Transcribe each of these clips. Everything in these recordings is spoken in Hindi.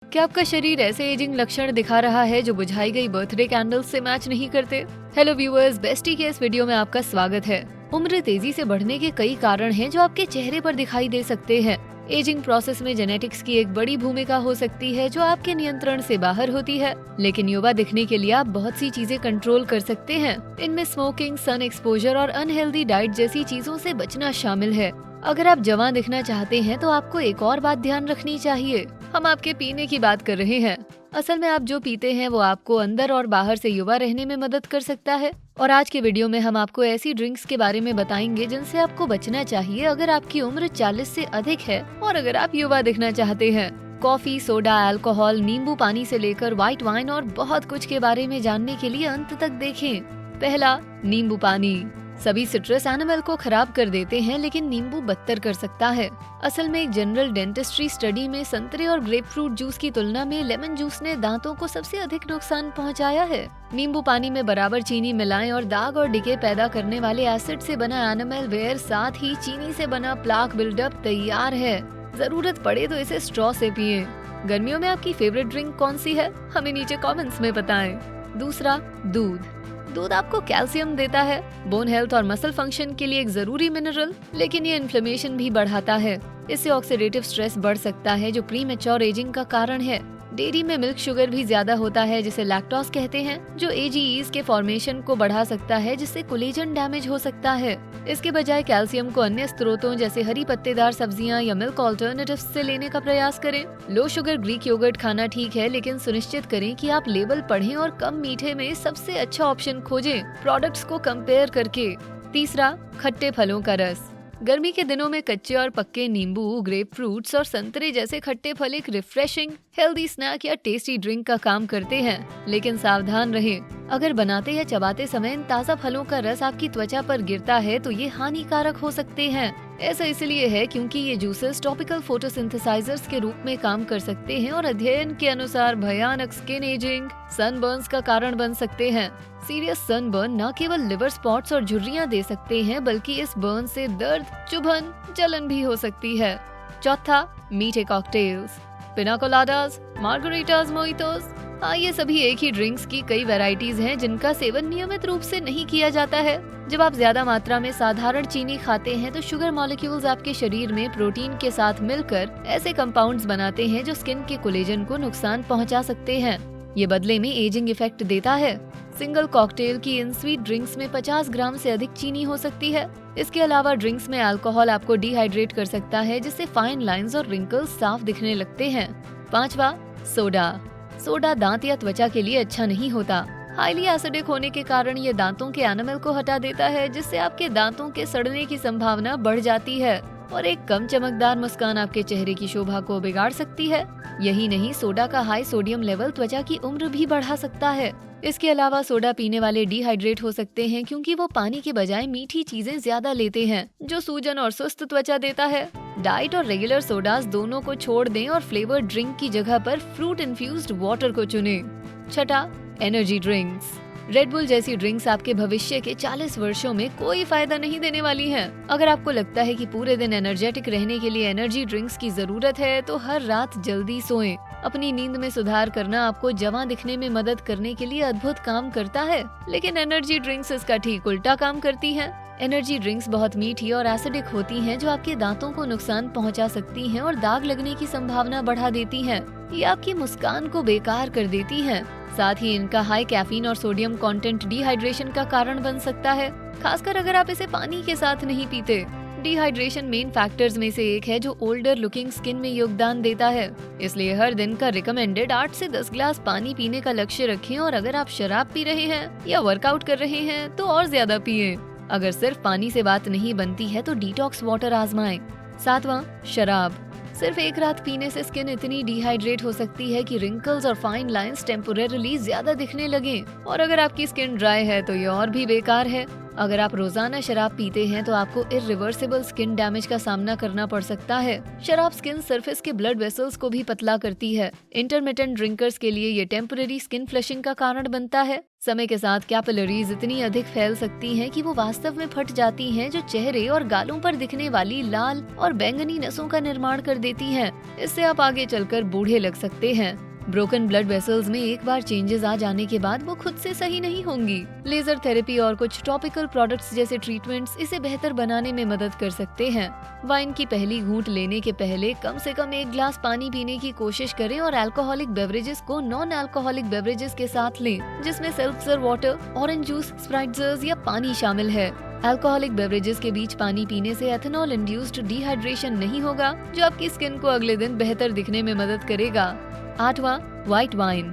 क्या आपका शरीर ऐसे एजिंग लक्षण दिखा रहा है जो बुझाई गई बर्थडे कैंडल्स से मैच नहीं करते? हेलो व्यूअर्स, बेस्टी के इस वीडियो में आपका स्वागत है। उम्र तेजी से बढ़ने के कई कारण हैं जो आपके चेहरे पर दिखाई दे सकते हैं। एजिंग प्रोसेस में जेनेटिक्स की एक बड़ी भूमिका हो सकती है जो आपके नियंत्रण से बाहर होती है, लेकिन युवा दिखने के लिए आप बहुत सी चीजें कंट्रोल कर सकते हैं। इनमें स्मोकिंग, सन एक्सपोजर और अनहेल्दी डाइट जैसी चीजों से बचना शामिल है। अगर आप जवान दिखना चाहते हैं तो आपको एक और बात ध्यान रखनी चाहिए। हम आपके पीने की बात कर रहे हैं। असल में आप जो पीते हैं वो आपको अंदर और बाहर से युवा रहने में मदद कर सकता है। और आज के वीडियो में हम आपको ऐसी ड्रिंक्स के बारे में बताएंगे जिनसे आपको बचना चाहिए अगर आपकी उम्र 40 से अधिक है और अगर आप युवा दिखना चाहते हैं। कॉफी, सोडा, अल्कोहल, नींबू पानी से लेकर व्हाइट वाइन और बहुत कुछ के बारे में जानने के लिए अंत तक देखें। पहला, नींबू पानी। सभी सिट्रस एनिमल को खराब कर देते हैं, लेकिन नींबू बदतर कर सकता है। असल में एक जनरल डेंटिस्ट्री स्टडी में संतरे और ग्रेपफ्रूट जूस की तुलना में लेमन जूस ने दांतों को सबसे अधिक नुकसान पहुंचाया है। नींबू पानी में बराबर चीनी मिलाएं और दाग और डिके पैदा करने वाले एसिड से बना एनिमल वेयर, साथ ही चीनी से बना प्लाक बिल्डअप तैयार है। जरूरत पड़े तो इसे स्ट्रॉ से पिएं। गर्मियों में आपकी फेवरेट ड्रिंक कौन सी है? हमें नीचे कमेंट्स में बताएं। दूसरा, दूध। दूध आपको कैल्शियम देता है, बोन हेल्थ और मसल फंक्शन के लिए एक जरूरी मिनरल, लेकिन ये इन्फ्लेमेशन भी बढ़ाता है। इससे ऑक्सीडेटिव स्ट्रेस बढ़ सकता है जो प्री मैच्योर एजिंग का कारण है। डेयरी में मिल्क शुगर भी ज्यादा होता है जिसे लैक्टोज कहते हैं, जो एजीईज के फॉर्मेशन को बढ़ा सकता है जिससे कोलेजन डैमेज हो सकता है। इसके बजाय कैल्शियम को अन्य स्रोतों जैसे हरी पत्तेदार सब्जियां या मिल्क ऑल्टरनेटिव्स से लेने का प्रयास करें। लो शुगर ग्रीक योगर्ट खाना ठीक है, लेकिन सुनिश्चित करें कि आप लेबल पढ़ें और कम मीठे में सबसे अच्छा ऑप्शन खोजें प्रोडक्ट्स को कंपेयर करके। तीसरा, खट्टे फलों का रस। गर्मी के दिनों में कच्चे और पक्के नींबू, ग्रेप फ्रूट्स और संतरे जैसे खट्टे फल एक रिफ्रेशिंग, हेल्दी स्नैक या टेस्टी ड्रिंक का काम करते हैं, लेकिन सावधान रहें। अगर बनाते या चबाते समय इन ताज़ा फलों का रस आपकी त्वचा पर गिरता है तो ये हानिकारक हो सकते हैं। ऐसा इसलिए है क्योंकि ये जूसेस टॉपिकल फोटोसिंथेसाइजर्स के रूप में काम कर सकते हैं और अध्ययन के अनुसार भयानक स्किन एजिंग, सनबर्न्स का कारण बन सकते हैं। सीरियस सनबर्न न केवल लिवर स्पॉट्स और झुर्रियां दे सकते हैं, बल्कि इस बर्न से दर्द, चुभन, जलन भी हो सकती है। चौथा, मीठे कॉकटेल्स। पिना कोलाडास, मार्गरीटास, मोइतोस, ये सभी एक ही ड्रिंक्स की कई वैरायटीज हैं जिनका सेवन नियमित रूप से नहीं किया जाता है। जब आप ज्यादा मात्रा में साधारण चीनी खाते हैं तो शुगर मॉलिक्यूल्स आपके शरीर में प्रोटीन के साथ मिलकर ऐसे कंपाउंड्स बनाते हैं जो स्किन के कोलेजन को नुकसान पहुंचा सकते हैं। ये बदले में एजिंग इफेक्ट देता है। सिंगल कॉकटेल की इन स्वीट ड्रिंक्स में 50 ग्राम से अधिक चीनी हो सकती है। इसके अलावा ड्रिंक्स में अल्कोहल आपको डिहाइड्रेट कर सकता है, जिससे फाइन लाइंस और रिंकल्स साफ दिखने लगते हैं। पांचवा, सोडा। सोडा दांत या त्वचा के लिए अच्छा नहीं होता। हाईली एसिडिक होने के कारण ये दांतों के एनामल को हटा देता है, जिससे आपके दांतों के सड़ने की संभावना बढ़ जाती है और एक कम चमकदार मुस्कान आपके चेहरे की शोभा को बिगाड़ सकती है। यही नहीं, सोडा का हाई सोडियम लेवल त्वचा की उम्र भी बढ़ा सकता है। इसके अलावा सोडा पीने वाले डिहाइड्रेट हो सकते हैं क्योंकि वो पानी के बजाय मीठी चीजें ज्यादा लेते हैं, जो सूजन और सुस्त त्वचा देता है। डाइट और रेगुलर सोडास दोनों को छोड़ दें और फ्लेवर्ड ड्रिंक की जगह पर फ्रूट इन्फ्यूज्ड वाटर को चुनें। छठा, एनर्जी ड्रिंक्स। रेड बुल जैसी ड्रिंक्स आपके भविष्य के 40 वर्षों में कोई फायदा नहीं देने वाली हैं। अगर आपको लगता है कि पूरे दिन एनर्जेटिक रहने के लिए एनर्जी ड्रिंक्स की जरूरत है तो हर रात जल्दी सोएं। अपनी नींद में सुधार करना आपको जवां दिखने में मदद करने के लिए अद्भुत काम करता है, लेकिन एनर्जी ड्रिंक्स इसका ठीक उल्टा काम करती हैं। एनर्जी ड्रिंक्स बहुत मीठी और एसिडिक होती हैं, जो आपके दांतों को नुकसान पहुंचा सकती हैं और दाग लगने की संभावना बढ़ा देती हैं। ये आपकी मुस्कान को बेकार कर देती हैं। साथ ही इनका हाई कैफीन और सोडियम कंटेंट डिहाइड्रेशन का कारण बन सकता है, खासकर अगर आप इसे पानी के साथ नहीं पीते। डिहाइड्रेशन मेन फैक्टर्स में से एक है जो ओल्डर लुकिंग स्किन में योगदान देता है। इसलिए हर दिन का रिकमेंडेड 8 से 10 ग्लास पानी पीने का लक्ष्य रखें और अगर आप शराब पी रहे हैं या वर्कआउट कर रहे हैं तो और ज्यादा पिएं। अगर सिर्फ पानी से बात नहीं बनती है तो डिटॉक्स वाटर आजमाएं। सातवां, शराब। सिर्फ एक रात पीने से स्किन इतनी डिहाइड्रेट हो सकती है कि रिंकल्स और फाइन लाइंस टेम्पोरेरीली ज्यादा दिखने लगें, और अगर आपकी स्किन ड्राई है तो ये और भी बेकार है। अगर आप रोजाना शराब पीते हैं तो आपको इरिवर्सिबल स्किन डैमेज का सामना करना पड़ सकता है। शराब स्किन सरफेस के ब्लड वेसल्स को भी पतला करती है। इंटरमिटेंट ड्रिंकर्स के लिए ये टेम्पररी स्किन फ्लशिंग का कारण बनता है। समय के साथ कैपिलरीज इतनी अधिक फैल सकती हैं कि वो वास्तव में फट जाती हैं, जो चेहरे और गालों पर दिखने वाली लाल और बैंगनी नसों का निर्माण कर देती हैं। इससे आप आगे चलकर बूढ़े लग सकते हैं। ब्रोकन ब्लड वेसल्स में एक बार चेंजेस आ जाने के बाद वो खुद से सही नहीं होंगी। लेजर थेरेपी और कुछ टॉपिकल प्रोडक्ट्स जैसे ट्रीटमेंट्स इसे बेहतर बनाने में मदद कर सकते हैं। वाइन की पहली घूंट लेने के पहले कम से कम 1 गिलास पानी पीने की कोशिश करें और अल्कोहलिक बेवरेजेस को नॉन अल्कोहलिक बेवरेजेस के साथ लें, जिसमें सेल्फ्सर वाटर, ऑरेंज जूस, स्प्राइट्जर्स या पानी शामिल है। अल्कोहलिक बेवरेजेस के बीच पानी पीने से एथेनॉल इंड्यूस्ड डिहाइड्रेशन नहीं होगा, जो आपकी स्किन को अगले दिन बेहतर दिखने में मदद करेगा। 8वां, व्हाइट वाइन।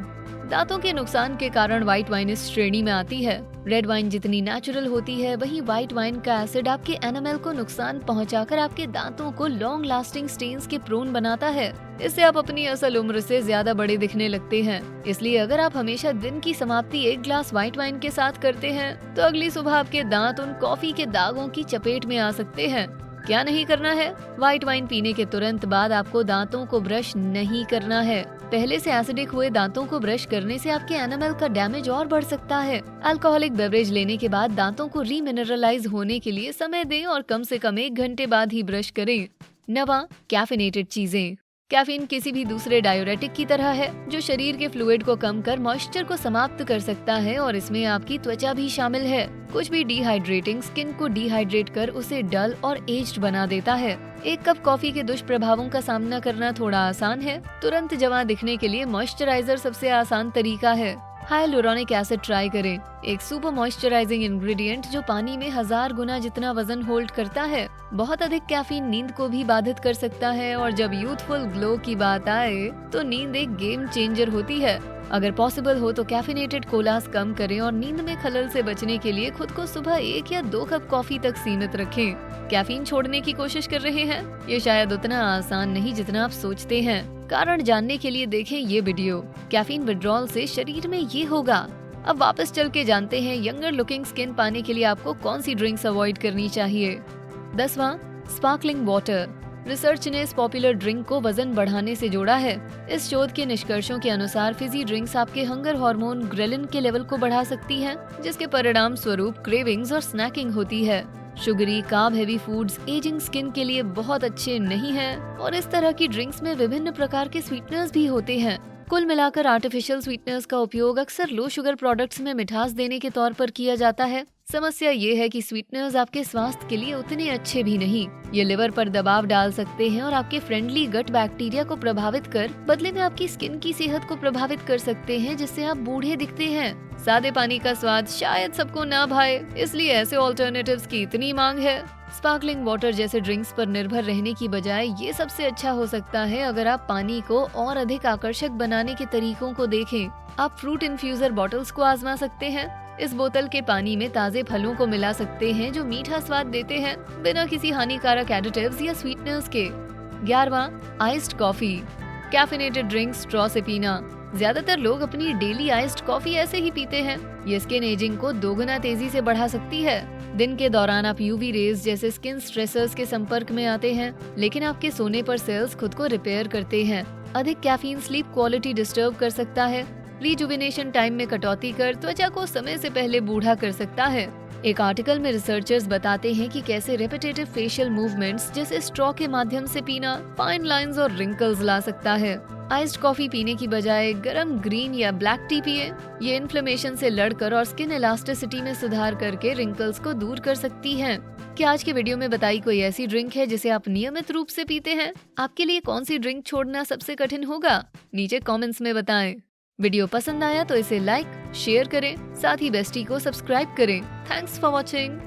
दांतों के नुकसान के कारण व्हाइट वाइन इस श्रेणी में आती है। रेड वाइन जितनी नेचुरल होती है, वहीं व्हाइट वाइन का एसिड आपके एनामेल को नुकसान पहुंचाकर आपके दांतों को लॉन्ग लास्टिंग स्टेन्स के प्रोन बनाता है। इससे आप अपनी असल उम्र से ज्यादा बड़े दिखने लगते हैं। इसलिए अगर आप हमेशा दिन की समाप्ति 1 ग्लास व्हाइट वाइन के साथ करते हैं, तो अगली सुबह आपके दांत उन कॉफी के दागों की चपेट में आ सकते हैं। क्या नहीं करना है? व्हाइट वाइन पीने के तुरंत बाद आपको दांतों को ब्रश नहीं करना है। पहले से एसिडिक हुए दांतों को ब्रश करने से आपके एनामेल का डैमेज और बढ़ सकता है। अल्कोहलिक बेवरेज लेने के बाद दांतों को रीमिनरलाइज होने के लिए समय दें और कम से कम 1 घंटे बाद ही ब्रश करें। 9वां, कैफीनेटेड चीजें। कैफीन किसी भी दूसरे डायोरेटिक की तरह है, जो शरीर के फ्लूइड को कम कर मॉइस्चर को समाप्त कर सकता है, और इसमें आपकी त्वचा भी शामिल है। कुछ भी डिहाइड्रेटिंग स्किन को डिहाइड्रेट कर उसे डल और एज्ड बना देता है। 1 कप कॉफी के दुष्प्रभावों का सामना करना थोड़ा आसान है। तुरंत जवां दिखने के लिए मॉइस्चराइजर सबसे आसान तरीका है। हाइलुरोनिक एसिड ट्राई करें, एक सुपर मॉइस्चराइजिंग इंग्रेडिएंट जो पानी में 1000 गुना जितना वजन होल्ड करता है। बहुत अधिक कैफीन नींद को भी बाधित कर सकता है, और जब यूथफुल ग्लो की बात आए तो नींद एक गेम चेंजर होती है। अगर पॉसिबल हो तो कैफीनेटेड कोलास कम करें और नींद में खलल से बचने के लिए खुद को सुबह 1 या 2 कप कॉफी तक सीमित रखें। कैफीन छोड़ने की कोशिश कर रहे हैं? ये शायद उतना आसान नहीं जितना आप सोचते हैं। कारण जानने के लिए देखें ये वीडियो। कैफीन विड्रॉल से शरीर में ये होगा। अब वापस चल के जानते हैं यंगर लुकिंग स्किन पाने के लिए आपको कौन सी ड्रिंक्स अवॉइड करनी चाहिए। 10वां, स्पार्कलिंग वाटर। रिसर्च ने इस पॉपुलर ड्रिंक को वजन बढ़ाने से जोड़ा है। इस शोध के निष्कर्षों के अनुसार फिजी ड्रिंक्स आपके हंगर हार्मोन ग्रेलिन के लेवल को बढ़ा सकती हैं, जिसके परिणाम स्वरूप क्रेविंग्स और स्नैकिंग होती है। Sugary carb heavy foods ageing skin के लिए बहुत अच्छे नहीं हैं, और इस तरह की ड्रिंक्स में विभिन्न प्रकार के स्वीटनर्स भी होते हैं। कुल मिलाकर आर्टिफिशियल स्वीटनर्स का उपयोग अक्सर लो शुगर प्रोडक्ट्स में मिठास देने के तौर पर किया जाता है। समस्या ये है कि स्वीटनर्स आपके स्वास्थ्य के लिए उतने अच्छे भी नहीं। ये लिवर पर दबाव डाल सकते हैं और आपके फ्रेंडली गट बैक्टीरिया को प्रभावित कर बदले में आपकी स्किन की सेहत को प्रभावित कर सकते हैं, जिससे आप बूढ़े दिखते हैं। सादे पानी का स्वाद शायद सबको ना भाए, इसलिए ऐसे ऑल्टरनेटिव्स की इतनी मांग है। स्पार्कलिंग वाटर जैसे ड्रिंक्स पर निर्भर रहने की बजाय ये सबसे अच्छा हो सकता है अगर आप पानी को और अधिक आकर्षक बनाने के तरीकों को देखें। आप फ्रूट इन्फ्यूजर बॉटल्स को आजमा सकते हैं। इस बोतल के पानी में ताजे फलों को मिला सकते हैं, जो मीठा स्वाद देते हैं बिना किसी हानिकारक एडिटिव्स या स्वीटनर्स के। 11वां, iced coffee. Caffeinated drinks straw से पीना। ज्यादातर लोग अपनी डेली आइस्ड कॉफी ऐसे ही पीते हैं। ये स्किन एजिंग को 2 गुना तेजी से बढ़ा सकती है। दिन के दौरान आप यूवी रेज जैसे स्किन स्ट्रेसर्स के संपर्क में आते हैं, लेकिन आपके सोने पर सेल्स खुद को रिपेयर करते हैं। अधिक कैफीन स्लीप क्वालिटी डिस्टर्ब कर सकता है। रिजुविनेशन टाइम में कटौती कर त्वचा को समय से पहले बूढ़ा कर सकता है। एक आर्टिकल में रिसर्चर्स बताते हैं कि कैसे रेपिटेटिव फेशियल मूवमेंट्स जैसे स्ट्रॉ के माध्यम से पीना फाइन लाइंस और रिंकल्स ला सकता है। आइस्ड कॉफी पीने की बजाय गरम ग्रीन या ब्लैक टी पिए। ये इन्फ्लेमेशन से लड़कर और स्किन इलास्टिसिटी में सुधार करके रिंकल्स को दूर कर सकती है। क्या आज के वीडियो में बताई कोई ऐसी ड्रिंक है जिसे आप नियमित रूप से पीते हैं? आपके लिए कौन सी ड्रिंक छोड़ना सबसे कठिन होगा? नीचे कमेंट्स में बताएं। वीडियो पसंद आया तो इसे लाइक, शेयर करें, साथ ही बेस्टी को सब्सक्राइब करें। Thanks for watching.